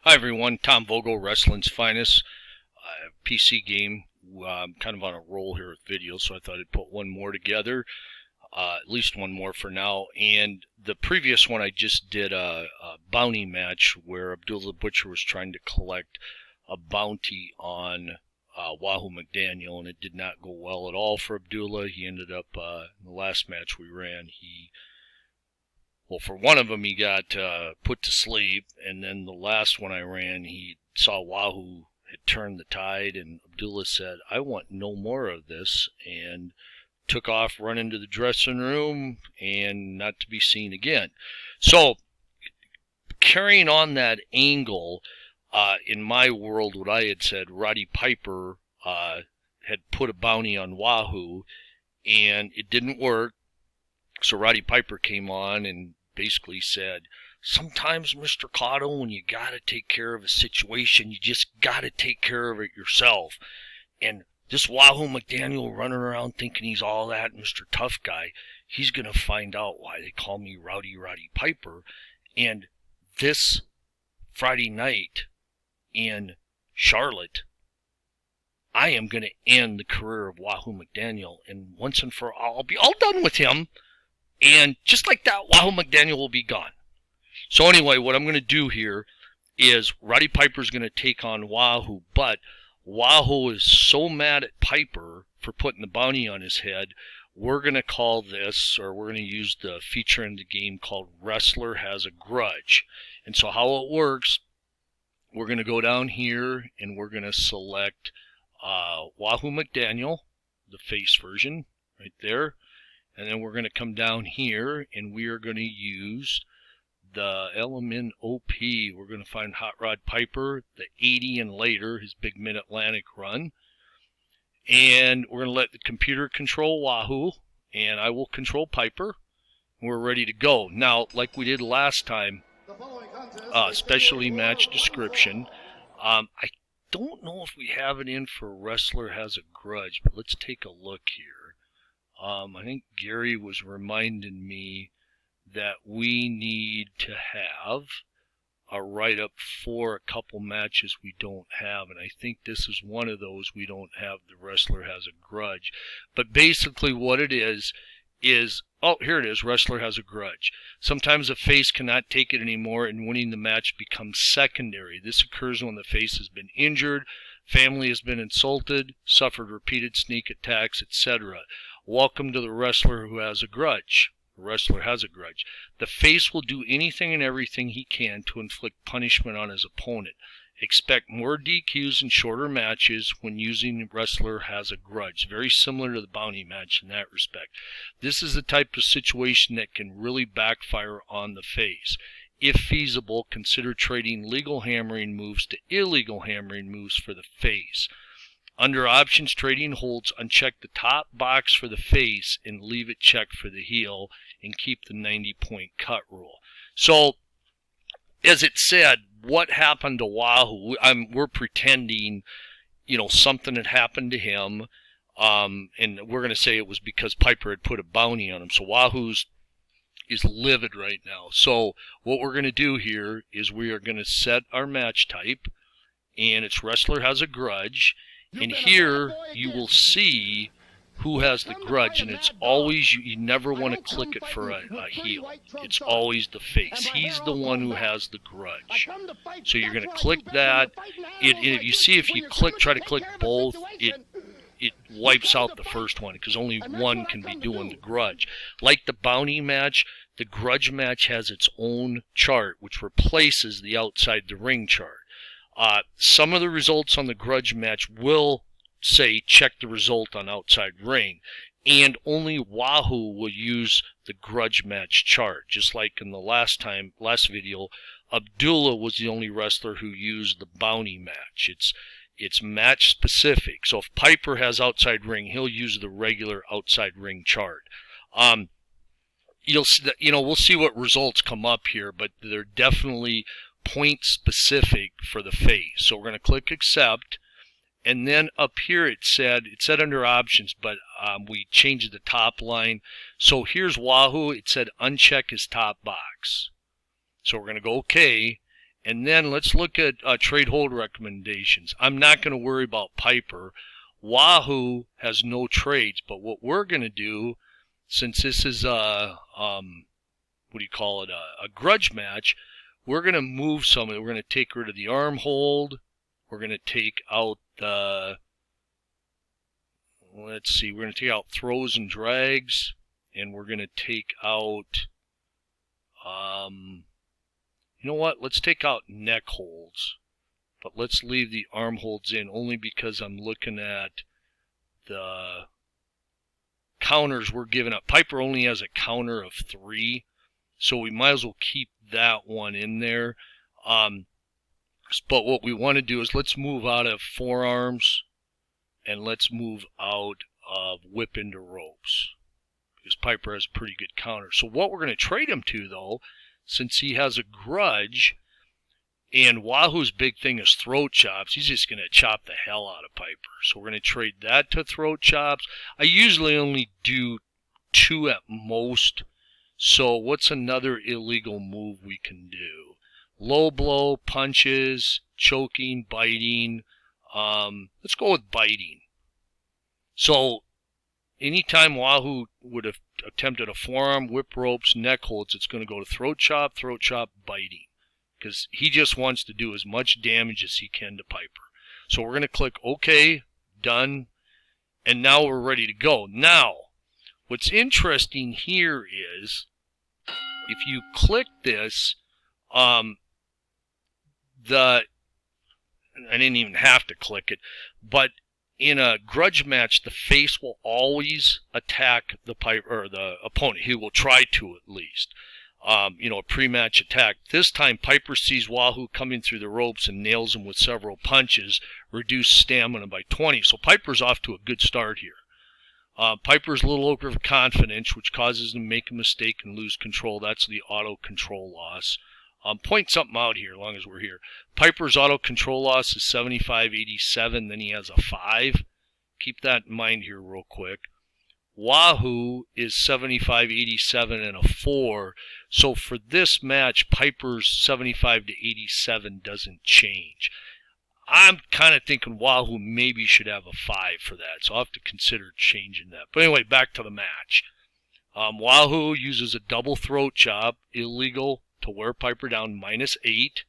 Hi everyone, Tom Vogel, Wrestling's Finest, PC game. I'm kind of on a roll here with videos, so I thought I'd put one more together, at least one more for now. And the previous one I just did a bounty match where Abdullah the Butcher was trying to collect a bounty on Wahoo McDaniel, and it did not go well at all for Abdullah. He ended up, in the last match we ran, well, for one of them, he got put to sleep, and then the last one I ran, he saw Wahoo had turned the tide, and Abdullah said, "I want no more of this," and took off, run into the dressing room, and not to be seen again. So, carrying on that angle, in my world, what I had said, Roddy Piper had put a bounty on Wahoo, and it didn't work. So Roddy Piper came on and basically said, sometimes, Mr. Cotto, when you got to take care of a situation, you just got to take care of it yourself. And this Wahoo McDaniel running around thinking he's all that Mr. Tough Guy, he's going to find out why they call me Roddy Piper. And this Friday night in Charlotte, I am going to end the career of Wahoo McDaniel, and once and for all, I'll be all done with him. And just like that, Wahoo McDaniel will be gone. So anyway, what I'm going to do here is Roddy Piper's going to take on Wahoo, but Wahoo is so mad at Piper for putting the bounty on his head, we're going to call this, or we're going to use the feature in the game called Wrestler Has a Grudge. And so how it works, we're going to go down here and we're going to select Wahoo McDaniel, the face version, right there. And then we're going to come down here and we are going to use the LMNOP. We're going to find Hot Rod Piper, the 80 and later, his big Mid-Atlantic run. And we're going to let the computer control Wahoo, and I will control Piper. We're ready to go. Now, like we did last time, specialty match description. I don't know if we have it in for Wrestler Has a Grudge, but let's take a look here. I think Gary was reminding me that we need to have a write-up for a couple matches we don't have, and I think this is one of those we don't have. The Wrestler Has a Grudge. But basically what it is, oh, here it is, Wrestler Has a Grudge. Sometimes a face cannot take it anymore and winning the match becomes secondary. This occurs when the face has been injured, family has been insulted, suffered repeated sneak attacks, etc. Welcome to the Wrestler Who Has a Grudge. The Wrestler Has a Grudge. The face will do anything and everything he can to inflict punishment on his opponent. Expect more DQs and shorter matches when using Wrestler Has a Grudge. Very similar to the bounty match in that respect. This is the type of situation that can really backfire on the face. If feasible, consider trading legal hammering moves to illegal hammering moves for the face. Under options, trading holds, uncheck the top box for the face and leave it checked for the heel, and keep the 90-point cut rule. So, as it said, what happened to Wahoo? We're pretending, something had happened to him, and we're going to say it was because Piper had put a bounty on him. So Wahoo's is livid right now. So what we're going to do here is we are going to set our match type, and it's Wrestler Has a Grudge. And here you will see who has the grudge, and it's always, you never want to click it for a heel. It's always the face. He's the one who has the grudge. So you're going to click that. If you see, if you try to click both, it wipes out the first one because only one can be doing the grudge. Like the bounty match, the grudge match has its own chart, which replaces the outside the ring chart. Some of the results on the grudge match will say check the result on outside ring, and only Wahoo will use the grudge match chart. Just like in the last video, Abdullah was the only wrestler who used the bounty match. It's match specific. So if Piper has outside ring, he'll use the regular outside ring chart. We'll see what results come up here, but they're definitely point specific for the face. So we're going to click accept, and then up here it said under options, but we changed the top line. So here's Wahoo. It said uncheck his top box. So we're going to go OK, And then let's look at trade hold recommendations. I'm not going to worry about Piper. Wahoo has no trades, but what we're going to do, since this is a grudge match, we're going to move some. We're going to take rid of the arm hold. We're going to take out the, we're going to take out throws and drags, and we're going to take out, you know what? Let's take out neck holds, but let's leave the arm holds in only because I'm looking at the counters we're giving up. Piper only has a counter of 3, so we might as well keep that one in there. But what we want to do is let's move out of forearms and let's move out of whip into ropes, because Piper has a pretty good counter. So what we're going to trade him to, though, since he has a grudge, and Wahoo's big thing is throat chops, he's just going to chop the hell out of Piper. So we're going to trade that to throat chops. I usually only do 2 at most. So what's another illegal move we can do? Low blow, punches, choking, biting. Let's go with biting. So anytime Wahoo would have attempted a forearm, whip ropes, neck holds, it's going to go to throat chop, biting, because he just wants to do as much damage as he can to Piper. So we're going to click OK, done, and now we're ready to go. Now, what's interesting here is if you click this, I didn't even have to click it, but in a grudge match, the face will always attack the Piper or the opponent. He will try to, at least. You know, a pre-match attack. This time, Piper sees Wahoo coming through the ropes and nails him with several punches, reduce stamina by 20. So Piper's off to a good start here. Piper's a little overconfident, which causes him to make a mistake and lose control. That's the auto control loss. Point something out here, as long as we're here. Piper's auto control loss is 75-87, then he has a 5. Keep that in mind here real quick. Wahoo is 75-87 and a 4. So for this match, Piper's 75-87 doesn't change. I'm kind of thinking Wahoo maybe should have a 5 for that, so I'll have to consider changing that. But anyway, back to the match. Wahoo uses a double throat chop, illegal, to wear Piper down, -8.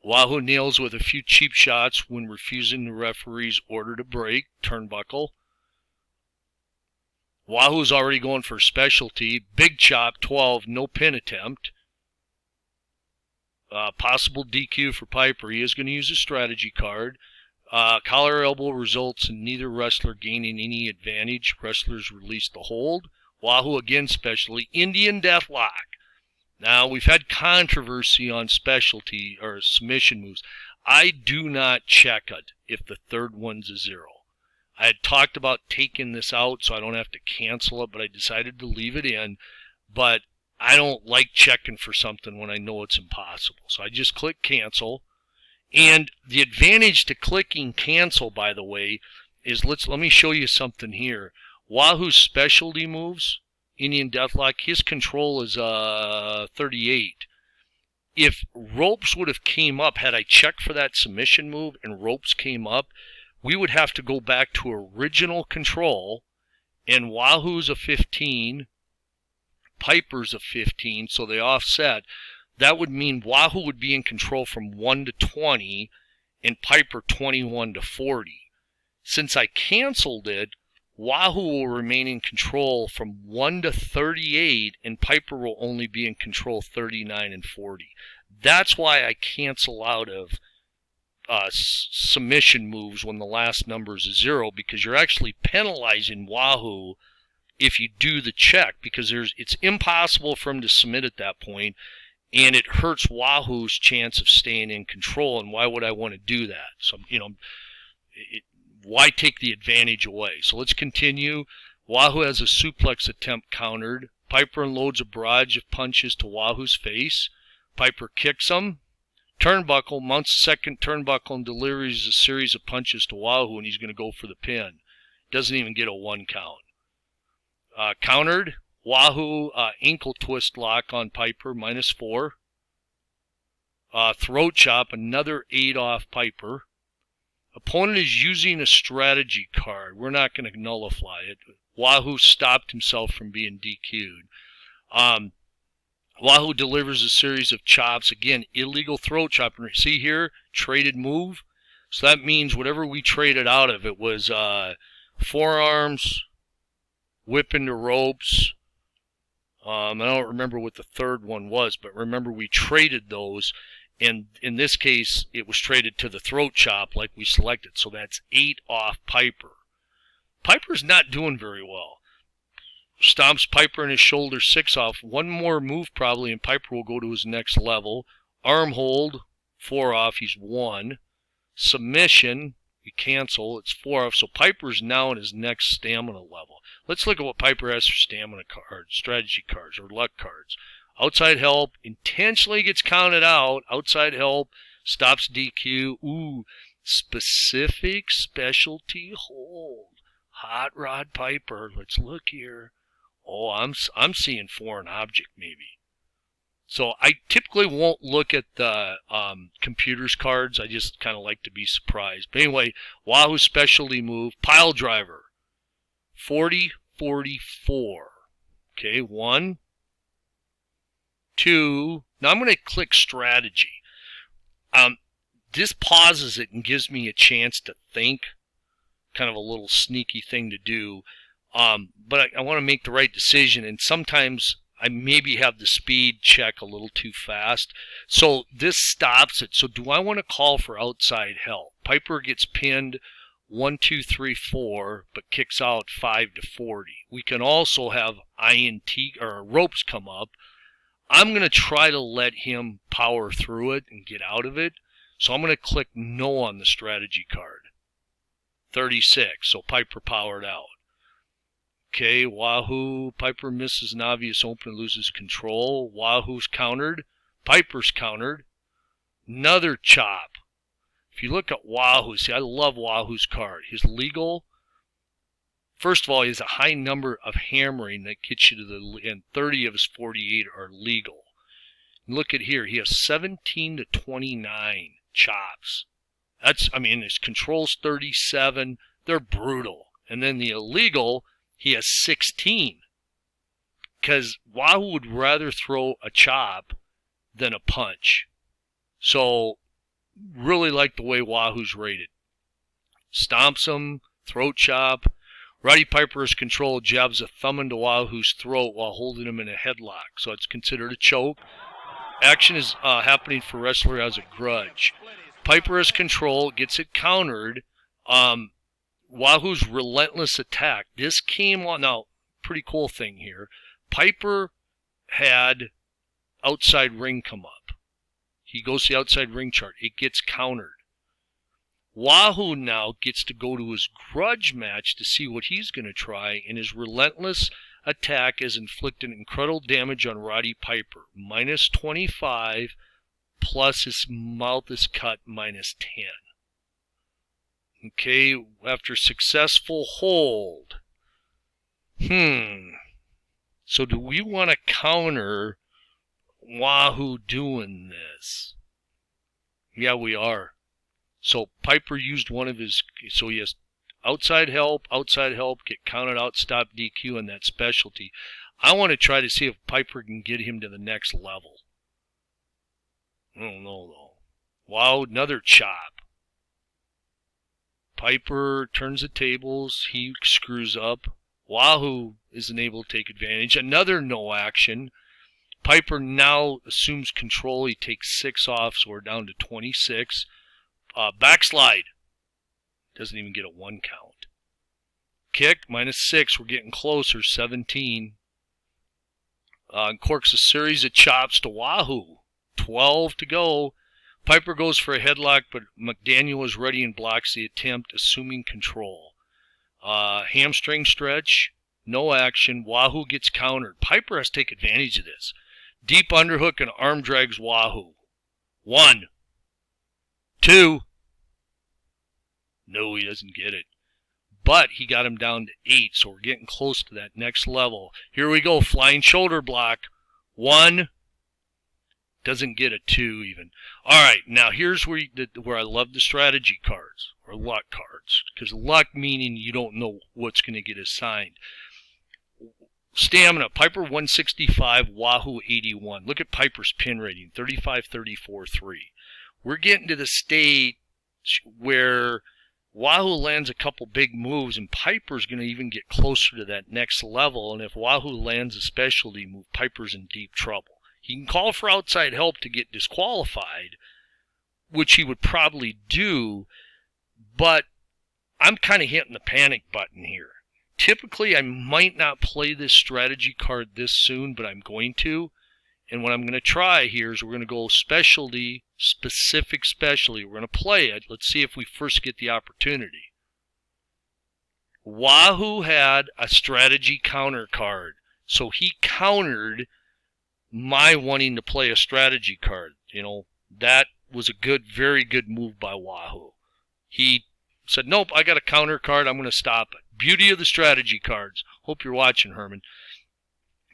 Wahoo nails with a few cheap shots when refusing the referee's order to break, turnbuckle. Wahoo's already going for specialty, big chop, 12, no pin attempt. Possible DQ for Piper. He is going to use a strategy card. Collar elbow results in neither wrestler gaining any advantage. Wrestlers release the hold. Wahoo again specialty, Indian Deathlock. Now, we've had controversy on specialty or submission moves. I do not check it if the third one's a 0. I had talked about taking this out so I don't have to cancel it, but I decided to leave it in. But I don't like checking for something when I know it's impossible. So I just click cancel. And the advantage to clicking cancel, by the way, is let me show you something here. Wahoo's specialty moves, Indian Deathlock, his control is 38. If ropes would have came up, had I checked for that submission move and ropes came up, we would have to go back to original control, and Wahoo's a 15, Piper's a 15, so they offset. That would mean Wahoo would be in control from 1 to 20 and Piper 21 to 40. Since I canceled it, Wahoo will remain in control from 1 to 38 and Piper will only be in control 39 and 40. That's why I cancel out of submission moves when the last number is a 0, because you're actually penalizing Wahoo if you do the check, because it's impossible for him to submit at that point, and it hurts Wahoo's chance of staying in control. And why would I want to do that? So, why take the advantage away? So let's continue. Wahoo has a suplex attempt countered. Piper unloads a barrage of punches to Wahoo's face. Piper kicks him. Turnbuckle, mounts a second turnbuckle and delivers a series of punches to Wahoo, and he's going to go for the pin. Doesn't even get a 1 count. Countered, Wahoo ankle twist lock on Piper, -4. Throat chop, another 8 off Piper. Opponent is using a strategy card. We're not going to nullify it. Wahoo stopped himself from being DQ'd. Wahoo delivers a series of chops. Again, illegal throat chop. See here, traded move. So that means whatever we traded out of it was forearms, whip into ropes. I don't remember what the third one was, but remember we traded those. And in this case, it was traded to the throat chop like we selected. So that's 8 off Piper. Piper's not doing very well. Stomps Piper in his shoulder, 6 off. One more move probably, and Piper will go to his next level. Arm hold, 4 off. He's 1. Submission, we cancel. It's 4 off. So Piper's now in his next stamina level. Let's look at what Piper has for stamina cards, strategy cards, or luck cards. Outside help, intentionally gets counted out. Outside help, stops DQ. Ooh, specific specialty hold. Hot Rod Piper. Let's look here. Oh, I'm seeing foreign object maybe. So I typically won't look at the computer's cards. I just kind of like to be surprised. But anyway, Wahoo specialty move, pile driver. 40, 44. Okay, 1, 2. Now I'm going to click strategy. This pauses it and gives me a chance to think. Kind of a little sneaky thing to do. But I want to make the right decision, and sometimes I maybe have the speed check a little too fast. So this stops it. So do I want to call for outside help? Piper gets pinned 1, 2, 3, 4, but kicks out 5 to 40. We can also have INT or ropes come up. I'm going to try to let him power through it and get out of it. So I'm going to click no on the strategy card. 36, so Piper powered out. Okay, Wahoo, Piper misses an obvious open and loses control. Wahoo's countered. Piper's countered. Another chop. If you look at Wahoo, see, I love Wahoo's card. His legal, first of all, he has a high number of hammering that gets you to the, and 30 of his 48 are legal. And look at here, he has 17 to 29 chops. That's, I mean, his control's 37. They're brutal. And then the illegal, he has 16. Because Wahoo would rather throw a chop than a punch. So, really like the way Wahoo's rated. Stomps him, throat chop. Roddy Piper's control jabs a thumb into Wahoo's throat while holding him in a headlock. So it's considered a choke. Action is happening for wrestler as a grudge. Piper has control, gets it countered. Wahoo's relentless attack. This came on, now, pretty cool thing here. Piper had outside ring come up. He goes to the outside ring chart. It gets countered. Wahoo now gets to go to his grudge match to see what he's going to try, and his relentless attack has inflicted incredible damage on Roddy Piper. Minus 25, plus his mouth is cut, minus 10. Okay, after successful hold. So do we want to counter Wahoo doing this? Yeah, we are. So Piper used one of his, so he has outside help, get counted out, stop DQ, and that specialty. I want to try to see if Piper can get him to the next level. I don't know, though. Wow, another chop. Piper turns the tables. He screws up. Wahoo isn't able to take advantage. Another no action. Piper now assumes control. He takes 6 off, so we're down to 26. Backslide. Doesn't even get a 1 count. Kick, minus 6. We're getting closer, 17. Corks a series of chops to Wahoo. 12 to go. Piper goes for a headlock, but McDaniel is ready and blocks the attempt, assuming control. Hamstring stretch, no action. Wahoo gets countered. Piper has to take advantage of this. Deep underhook and arm drags Wahoo. 1, 2. No, he doesn't get it. But he got him down to 8, so we're getting close to that next level. Here we go, flying shoulder block. 1, Doesn't get a 2 even. All right, now here's where where I love the strategy cards or luck cards, because luck meaning you don't know what's going to get assigned. Stamina, Piper 165, Wahoo 81. Look at Piper's pin rating, 35, 34, 3. We're getting to the state where Wahoo lands a couple big moves, and Piper's going to even get closer to that next level. And if Wahoo lands a specialty move, Piper's in deep trouble. He can call for outside help to get disqualified, which he would probably do, but I'm kind of hitting the panic button here. Typically, I might not play this strategy card this soon, but I'm going to. And what I'm going to try here is we're going to go specialty, specific specialty. We're going to play it. Let's see if we first get the opportunity. Wahoo had a strategy counter card, so he countered my wanting to play a strategy card. You know, that was a good, very good move by Wahoo. He said, nope, I got a counter card. I'm going to stop it. Beauty of the strategy cards. Hope you're watching, Herman.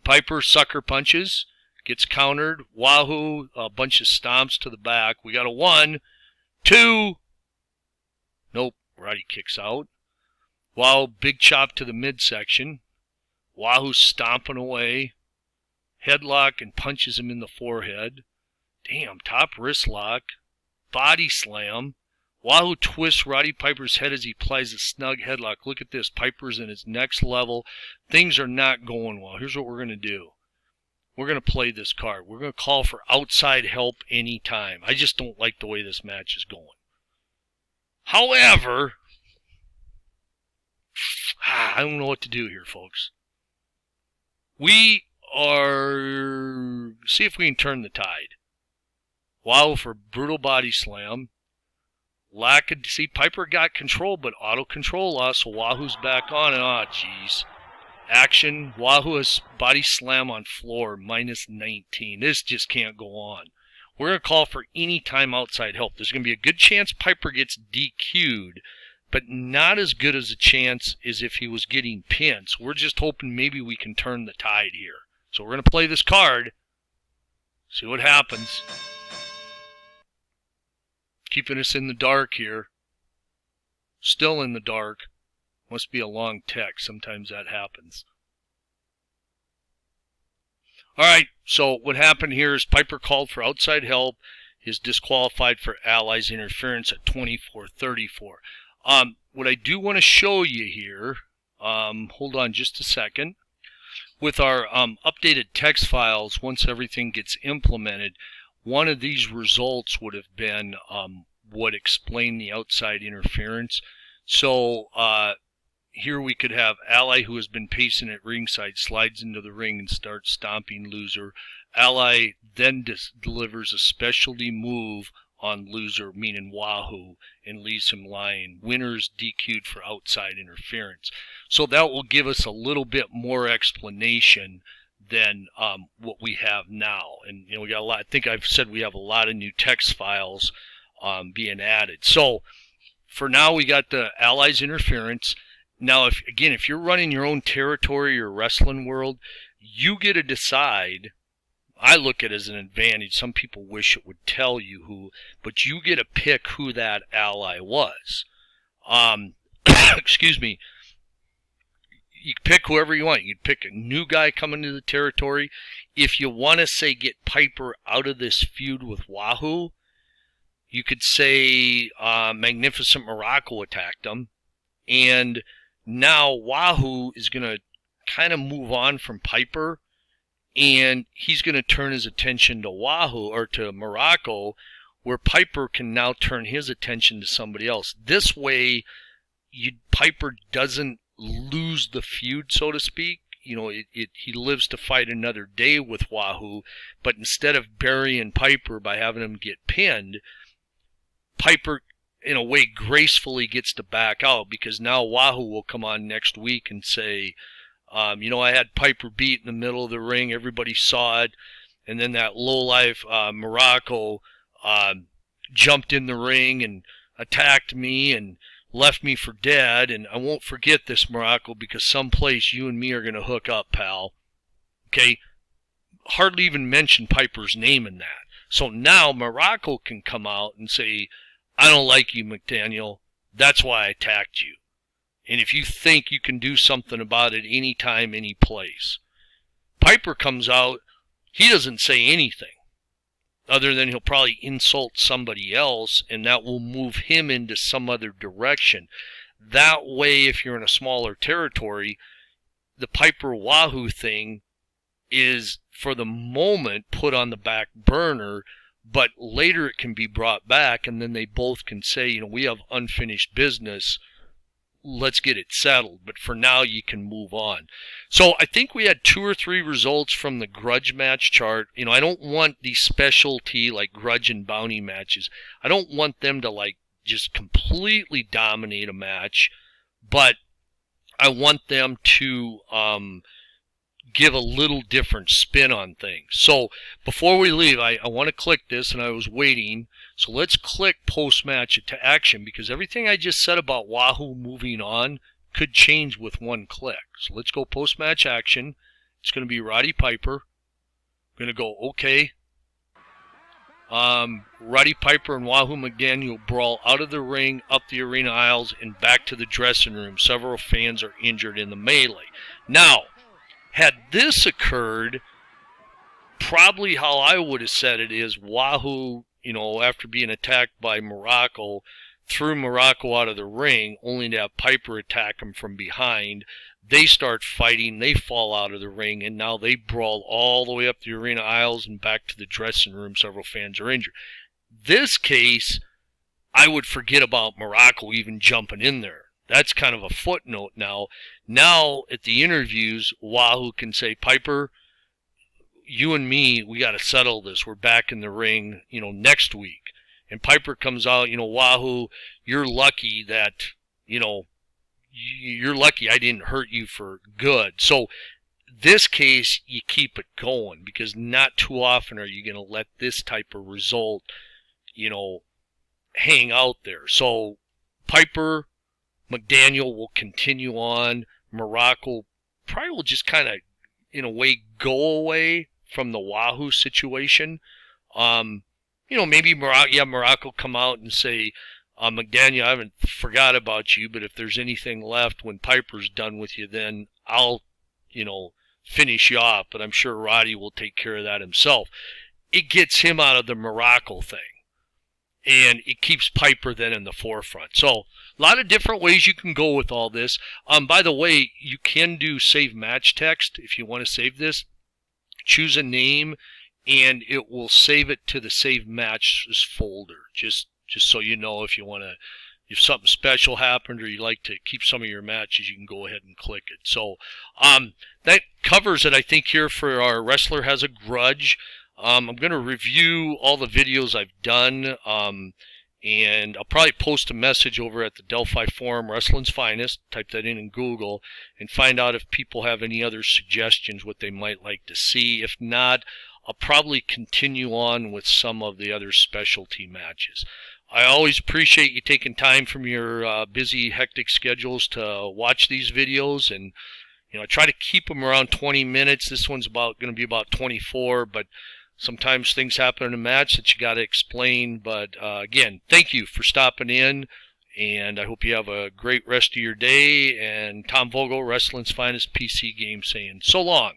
Piper sucker punches. Gets countered. Wahoo, a bunch of stomps to the back. We got a 1, 2. Nope. Roddy kicks out. Wahoo, big chop to the midsection. Wahoo stomping away. Headlock and punches him in the forehead. Damn, top wrist lock. Body slam. Wahoo twists Roddy Piper's head as he applies a snug headlock. Look at this. Piper's in his next level. Things are not going well. Here's what we're going to do. We're going to play this card. We're going to call for outside help anytime. I just don't like the way this match is going. However, I don't know what to do here, folks. We are... See if we can turn the tide. Wahoo for brutal body slam. See, Piper got control, but auto control lost, so Wahoo's back on. And oh, jeez. Action. Wahoo has body slam on floor, minus 19. This just can't go on. We're going to call for any time outside help. There's going to be a good chance Piper gets DQ'd, but not as good as a chance as if he was getting pinned. So we're just hoping maybe we can turn the tide here. So we're going to play this card, see what happens. Keeping us in the dark here. Still in the dark. Must be a long text. Sometimes that happens. Alright, so what happened here is Piper called for outside help. Is disqualified for Allies interference at 24-34. What I do want to show you here, hold on just a second. With our updated text files, once everything gets implemented, one of these results would have been what explained the outside interference. So here we could have Ally, who has been pacing at ringside, slides into the ring and starts stomping loser. Ally then delivers a specialty move on loser, meaning Wahoo, and leaves him lying. Winner's DQ'd for outside interference. So that will give us a little bit more explanation than what we have now. And you know, we got a lot. I think I've said we have a lot of new text files being added. So for now, we got the Allies interference. Now, if you're running your own territory or wrestling world, you get to decide. I look at it as an advantage. Some people wish it would tell you who, but you get to pick who that ally was. Excuse me. You pick whoever you want. You'd pick a new guy coming to the territory. If you want to say get Piper out of this feud with Wahoo, you could say Magnificent Morocco attacked him, and now Wahoo is going to kind of move on from Piper, and he's going to turn his attention to Wahoo or to Morocco, where Piper can now turn his attention to somebody else. This way, Piper doesn't lose the feud, so to speak. You know, he lives to fight another day with Wahoo, but instead of burying Piper by having him get pinned, Piper, in a way, gracefully gets to back out, because now Wahoo will come on next week and say, you know, I had Piper beat in the middle of the ring. Everybody saw it. And then that lowlife Morocco jumped in the ring and attacked me and left me for dead. And I won't forget this, Morocco, because someplace you and me are going to hook up, pal. Okay? Hardly even mention Piper's name in that. So now Morocco can come out and say, I don't like you, McDaniel. That's why I attacked you. And if you think you can do something about it anytime, any place. Piper comes out, he doesn't say anything other than he'll probably insult somebody else, and that will move him into some other direction. That way, if you're in a smaller territory, the Piper Wahoo thing is, for the moment, put on the back burner, but later it can be brought back, and then they both can say, you know, we have unfinished business. Let's get it settled. But for now, you can move on. So I think we had 2 or 3 results from the grudge match chart. You know, I don't want these specialty like grudge and bounty matches. I don't want them to like just completely dominate a match, but I want them to give a little different spin on things. So before we leave, I want to click this, and I was waiting. So let's click post-match to action, because everything I just said about Wahoo moving on could change with one click. So let's go post-match action. It's going to be Roddy Piper. I'm going to go OK. Roddy Piper and Wahoo McDaniel brawl out of the ring, up the arena aisles, and back to the dressing room. Several fans are injured in the melee. Now, had this occurred, probably how I would have said it is Wahoo, you know, after being attacked by Morocco, threw Morocco out of the ring, only to have Piper attack him from behind. They start fighting, they fall out of the ring, and now they brawl all the way up the arena aisles and back to the dressing room. Several fans are injured. This case, I would forget about Morocco even jumping in there. That's kind of a footnote now. Now, at the interviews, Wahoo can say, Piper, you and me, we got to settle this. We're back in the ring, you know, next week. And Piper comes out, you know, Wahoo, you're lucky that, you know, you're lucky I didn't hurt you for good. So this case, you keep it going, because not too often are you going to let this type of result, you know, hang out there. So Piper, McDaniel will continue on. Morocco probably will just kind of, in a way, go away from the Wahoo situation. You know, maybe Morocco come out and say, McDaniel, I haven't forgot about you, but if there's anything left when Piper's done with you, then I'll, you know, finish you off. But I'm sure Roddy will take care of that himself. It gets him out of the Morocco thing, and it keeps Piper then in the forefront. So a lot of different ways you can go with all this. By the way, you can do save match text if you want to save this. Choose a name, and it will save it to the save matches folder. Just so you know, if you want to, if something special happened or you like to keep some of your matches, you can go ahead and click it. So that covers it, I think, here for our Wrestler Has a Grudge. I'm going to review all the videos I've done, and I'll probably post a message over at the Delphi Forum, Wrestling's Finest. Type that in Google and find out if people have any other suggestions, what they might like to see. If not, I'll probably continue on with some of the other specialty matches. I always appreciate you taking time from your busy, hectic schedules to watch these videos, and you know, I try to keep them around 20 minutes. This one's going to be about 24, but sometimes things happen in a match that you got to explain. But again, thank you for stopping in, and I hope you have a great rest of your day. And Tom Vogel, Wrestling's Finest PC Game, saying so long.